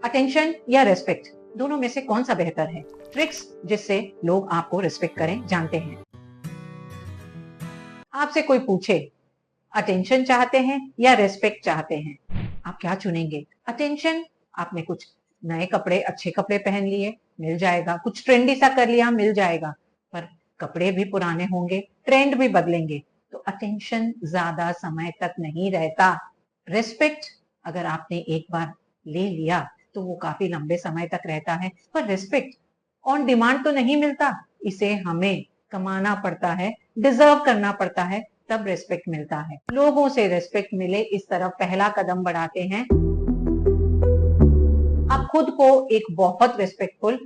Attention या respect, दोनों में से कौन सा बेहतर है? ट्रिक्स जिससे लोग आपको रेस्पेक्ट करें जानते हैं। आपसे कोई पूछे अटेंशन चाहते हैं या रेस्पेक्ट चाहते हैं, आप क्या चुनेंगे? अटेंशन, आपने कुछ नए कपड़े, अच्छे कपड़े पहन लिए, मिल जाएगा। कुछ ट्रेंडी सा कर लिया, मिल जाएगा। पर कपड़े भी पुराने होंगे, ट्रेंड भी बदलेंगे, तो अटेंशन ज्यादा समय तक नहीं रहता। रेस्पेक्ट अगर आपने एक बार ले लिया तो वो काफी लंबे समय तक रहता है। पर रेस्पेक्ट ऑन डिमांड तो नहीं मिलता, इसे हमें कमाना पड़ता है, डिजर्व करना पड़ता है, तब रेस्पेक्ट मिलता है। लोगों से रेस्पेक्ट मिले इस तरफ पहला कदम बढ़ाते हैं। आप खुद को एक बहुत रेस्पेक्टफुल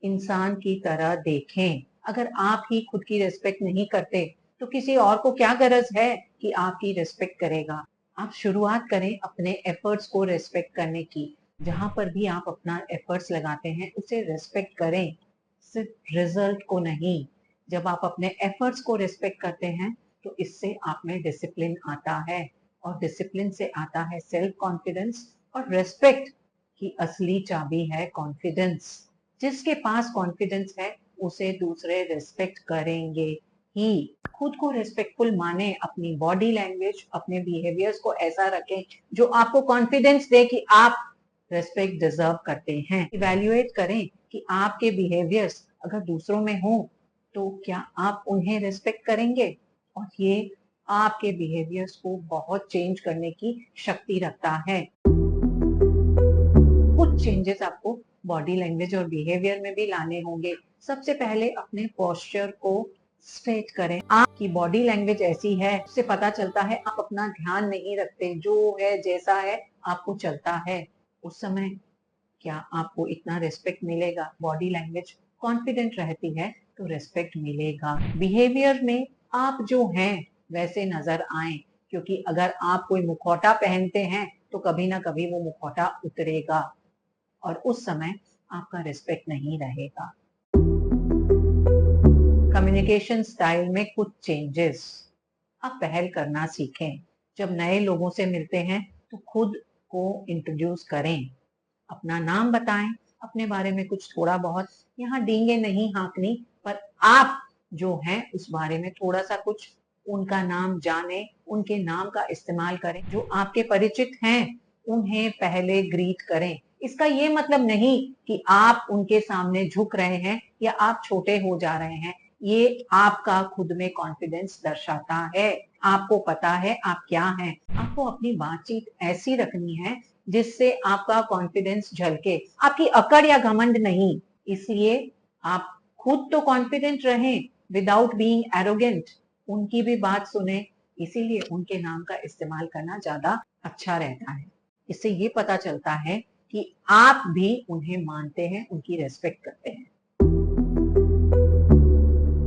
इंसान की तरह देखें। अगर आप ही खुद की रेस्पेक्ट नहीं करते तो किसी और को क्या गरज है कि आपकी रेस्पेक्ट करेगा? आप शुरुआत करें अपने एफर्ट्स को रेस्पेक्ट करने की। जहां पर भी आप अपना एफर्ट्स लगाते हैं उसे रेस्पेक्ट करें, सिर्फ रिजल्ट को नहीं। जब आप अपने एफर्ट्स को रेस्पेक्ट करते हैं तो इससे आप में डिसिप्लिन आता है, और डिसिप्लिन से आता है सेल्फ कॉन्फिडेंस, और रेस्पेक्ट की असली चाबी है कॉन्फिडेंस। जिसके पास कॉन्फिडेंस है उसे दूसरे रेस्पेक्ट करेंगे ही। खुद को रेस्पेक्टफुल माने, अपनी बॉडी लैंग्वेज, अपने बिहेवियर्स को ऐसा रखें जो आपको कॉन्फिडेंस दे कि आप रेस्पेक्ट डिजर्व करते हैं। इवैल्यूएट करें कि आपके बिहेवियर्स अगर दूसरों में हो तो क्या आप उन्हें रेस्पेक्ट करेंगे, और ये आपके बिहेवियर्स को बहुत चेंज करने की शक्ति रखता है। कुछ चेंजेस आपको बॉडी लैंग्वेज और बिहेवियर में भी लाने होंगे। सबसे पहले अपने पोस्चर को स्ट्रेट करें। आपकी बॉडी लैंग्वेज ऐसी है, उससे पता चलता है आप अपना ध्यान नहीं रखते, जो है जैसा है आपको चलता है। उस समय क्या आपको इतना रेस्पेक्ट मिलेगा? बॉडी लैंग्वेज कॉन्फिडेंट रहती है तो रेस्पेक्ट मिलेगा। बिहेवियर में आप जो हैं वैसे नजर आए, क्योंकि अगर आप कोई मुखौटा पहनते हैं तो कभी ना कभी वो मुखौटा उतरेगा और उस समय आपका रेस्पेक्ट नहीं रहेगा। कम्युनिकेशन स्टाइल में कुछ चेंजेस आप पहल करना सीखें। जब नए लोगों से मिलते हैं तो खुद को इंट्रोड्यूस करें, अपना नाम बताएं, अपने बारे में कुछ थोड़ा बहुत, यहाँ डींगे नहीं हाँकनी, पर आप जो हैं उस बारे में थोड़ा सा कुछ उनका नाम जाने, उनके नाम का इस्तेमाल करें। जो आपके परिचित हैं उन्हें पहले ग्रीट करें। इसका ये मतलब नहीं कि आप उनके सामने झुक रहे हैं या आप छोटे हो जा रहे हैं। ये आपका खुद में कॉन्फिडेंस दर्शाता है। आपको पता है आप क्या हैं। आपको अपनी बातचीत ऐसी रखनी है जिससे आपका कॉन्फिडेंस झलके, आपकी अकड़ या घमंड नहीं। इसलिए आप खुद तो कॉन्फिडेंट रहें विदाउट बीइंग एरोगेंट। उनकी भी बात सुने, इसीलिए उनके नाम का इस्तेमाल करना ज्यादा अच्छा रहता है। इससे ये पता चलता है कि आप भी उन्हें मानते हैं, उनकी रेस्पेक्ट करते हैं।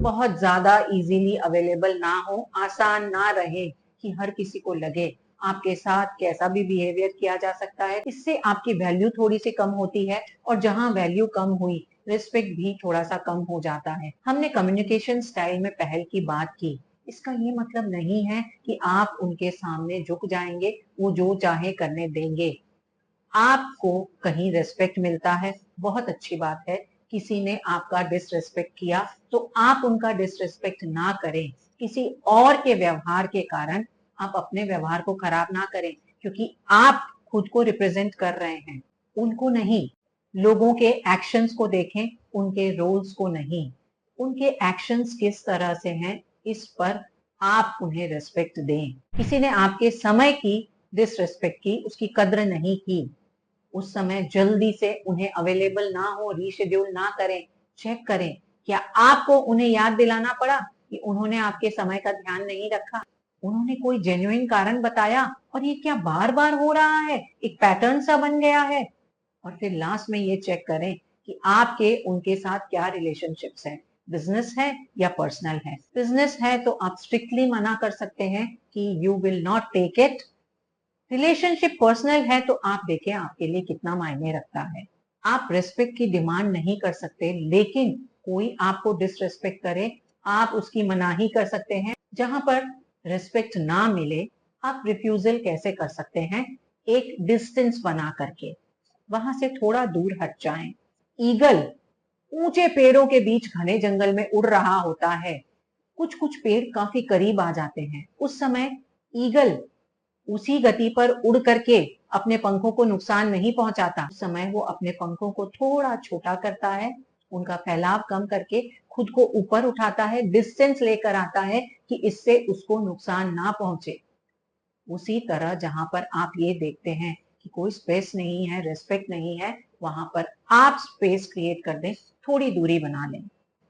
बहुत ज्यादा इजीली अवेलेबल ना हो, आसान ना रहे कि हर किसी को लगे आपके साथ कैसा भी बिहेवियर किया जा सकता है। इससे आपकी वैल्यू थोड़ी सी कम होती है, और जहां वैल्यू कम हुई रिस्पेक्ट भी थोड़ा सा कम हो जाता है। हमने कम्युनिकेशन स्टाइल में पहल की बात की, इसका ये मतलब नहीं है कि आप उनके सामने झुक जाएंगे, वो जो चाहे करने देंगे। आपको कहीं रेस्पेक्ट मिलता है, बहुत अच्छी बात है। किसी ने आपका डिसरेस्पेक्ट किया तो आप उनका डिसरेस्पेक्ट ना करें। किसी और के व्यवहार के कारण आप अपने व्यवहार को खराब ना करें, क्योंकि आप खुद को रिप्रेजेंट कर रहे हैं, उनको नहीं। लोगों के एक्शंस को देखें, उनके रोल्स को नहीं। उनके एक्शंस किस तरह से हैं इस पर आप उन्हें रेस्पेक्ट दें। किसी ने आपके समय की डिसरेस्पेक्ट की, उसकी कद्र नहीं की, उस समय जल्दी से उन्हें अवेलेबल ना हो, रीशेड्यूल ना करें। चेक करें क्या आपको उन्हें याद दिलाना पड़ा कि उन्होंने आपके समय का ध्यान नहीं रखा। उन्होंने कोई जेन्युइन कारण बताया और ये क्या बार बार हो रहा है, एक पैटर्न सा बन गया है। और फिर लास्ट में ये चेक करें कि आपके उनके साथ क्या रिलेशनशिप्स हैं, बिजनेस है या पर्सनल है। बिजनेस है तो आप स्ट्रिक्टली मना कर सकते हैं कि you will not take it. Relationship personal है तो आप देखें आपके लिए कितना मायने रखता है। आप रिस्पेक्ट की डिमांड नहीं कर सकते, लेकिन कोई आपको डिसरिस्पेक्ट करे आप उसकी मनाही कर सकते हैं। जहां पर रिस्पेक्ट ना मिले आप रिफ्यूजल कैसे कर सकते हैं? एक डिस्टेंस बना करके। वहां से थोड़ा दूर हट जाएं। ईगल ऊंचे पेड़ों के बीच घने जंगल में उड़ रहा होता है। कुछ कुछ पेड़ काफी करीब आ जाते हैं। उस समय ईगल उसी गति पर उड़ करके अपने पंखों को नुकसान नहीं पहुंचाता। उस समय वो अपने पंखों को थोड़ा छोटा करता है, उनका फैलाव कम करके खुद को ऊपर उठाता है, डिस्टेंस लेकर आता है कि इससे उसको नुकसान ना पहुंचे। उसी तरह जहां पर आप ये देखते हैं कि कोई स्पेस नहीं है, रेस्पेक्ट नहीं है, वहां पर आप स्पेस क्रिएट कर दें, थोड़ी दूरी बना लें।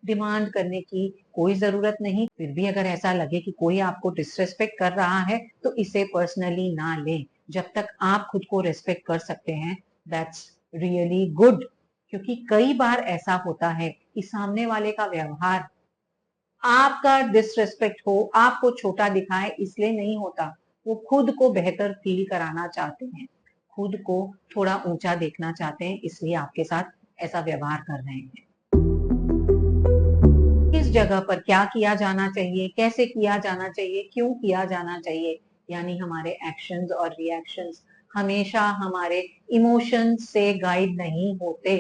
डिमांड करने की कोई जरूरत नहीं। फिर भी अगर ऐसा लगे कि कोई आपको डिसरेस्पेक्ट कर रहा है तो इसे पर्सनली ना लें। जब तक आप खुद को रेस्पेक्ट कर सकते हैं, दैट्स रियली गुड। क्योंकि कई बार ऐसा होता है कि सामने वाले का व्यवहार आपका डिसरेस्पेक्ट हो, आपको छोटा दिखाए, इसलिए नहीं होता। वो खुद को बेहतर फील कराना चाहते हैं, खुद को थोड़ा ऊंचा देखना चाहते हैं, इसलिए आपके साथ ऐसा व्यवहार कर रहे हैं। किस जगह पर क्या किया जाना चाहिए, कैसे किया जाना चाहिए, क्यों किया जाना चाहिए, यानी हमारे एक्शंस और रिएक्शंस हमेशा हमारे इमोशंस से गाइड नहीं होते,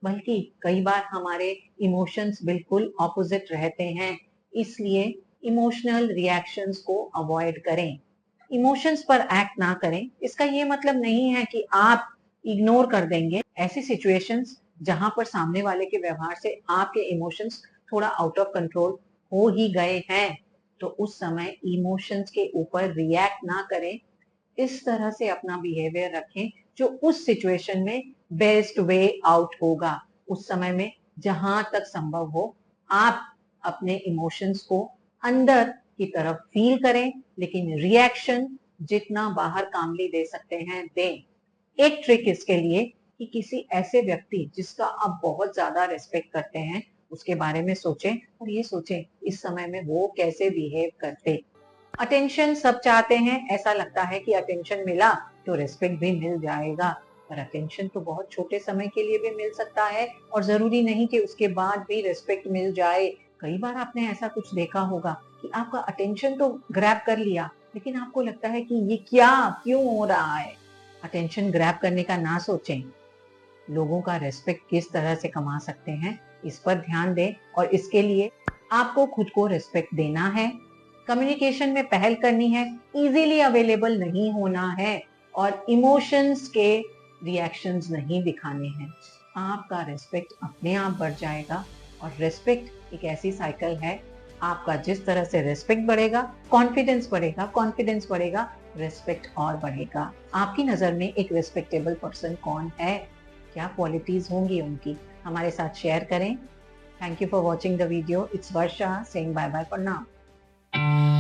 बल्कि कई बार हमारे इमोशंस बिल्कुल ऑपोजिट रहते हैं। इसलिए इमोशनल रिएक्शंस को अवॉइड करें, इमोशंस पर एक्ट ना करें। इसका ये मतलब नहीं है कि आप इग्नोर कर देंगे। ऐसी सिचुएशंस जहां पर सामने वाले के व्यवहार से आपके इमोशंस थोड़ा आउट ऑफ कंट्रोल हो ही गए हैं, तो उस समय इमोशंस के ऊपर रिएक्ट ना करें। इस तरह से अपना बिहेवियर रखें जो उस सिचुएशन में बेस्ट वे आउट होगा। उस समय में जहां तक संभव हो, आप अपने इमोशंस को अंदर की तरफ फील करें, लेकिन रिएक्शन जितना बाहर कामली दे सकते हैं दें। एक ट्रिक इसके लिए कि किसी ऐसे व्यक्ति जिसका आप बहुत ज्यादा रिस्पेक्ट करते हैं, उसके बारे में सोचें और ये सोचें इस समय में वो कैसे बिहेव करते। अटेंशन सब चाहते हैं, ऐसा लगता है कि अटेंशन मिला तो रिस्पेक्ट भी मिल जाएगा, पर अटेंशन तो बहुत छोटे समय के लिए भी मिल सकता है और जरूरी नहीं कि उसके बाद भी रिस्पेक्ट मिल जाए। कई बार आपने ऐसा कुछ देखा होगा कि आपका अटेंशन तो ग्रैब कर लिया, लेकिन आपको लगता है कि ये क्या क्यों हो रहा है। अटेंशन ग्रैब करने का ना सोचें, लोगों का रेस्पेक्ट किस तरह से कमा सकते हैं इस पर ध्यान दें, और इसके लिए आपको खुद को रेस्पेक्ट देना है, कम्युनिकेशन में पहल करनी है, इजीली अवेलेबल नहीं होना है और इमोशंस के रिएक्शंस नहीं दिखाने हैं। आपका रेस्पेक्ट अपने आप बढ़ जाएगा। और रेस्पेक्ट एक ऐसी साइकिल है, आपका जिस तरह से रेस्पेक्ट बढ़ेगा, कॉन्फिडेंस बढ़ेगा, कॉन्फिडेंस बढ़ेगा, रेस्पेक्ट और बढ़ेगा। आपकी नजर में एक रेस्पेक्टेबल पर्सन कौन है, क्या क्वालिटीज होंगी उनकी, हमारे साथ शेयर करें। Thank you for watching the video. It's Varsha saying bye bye for now.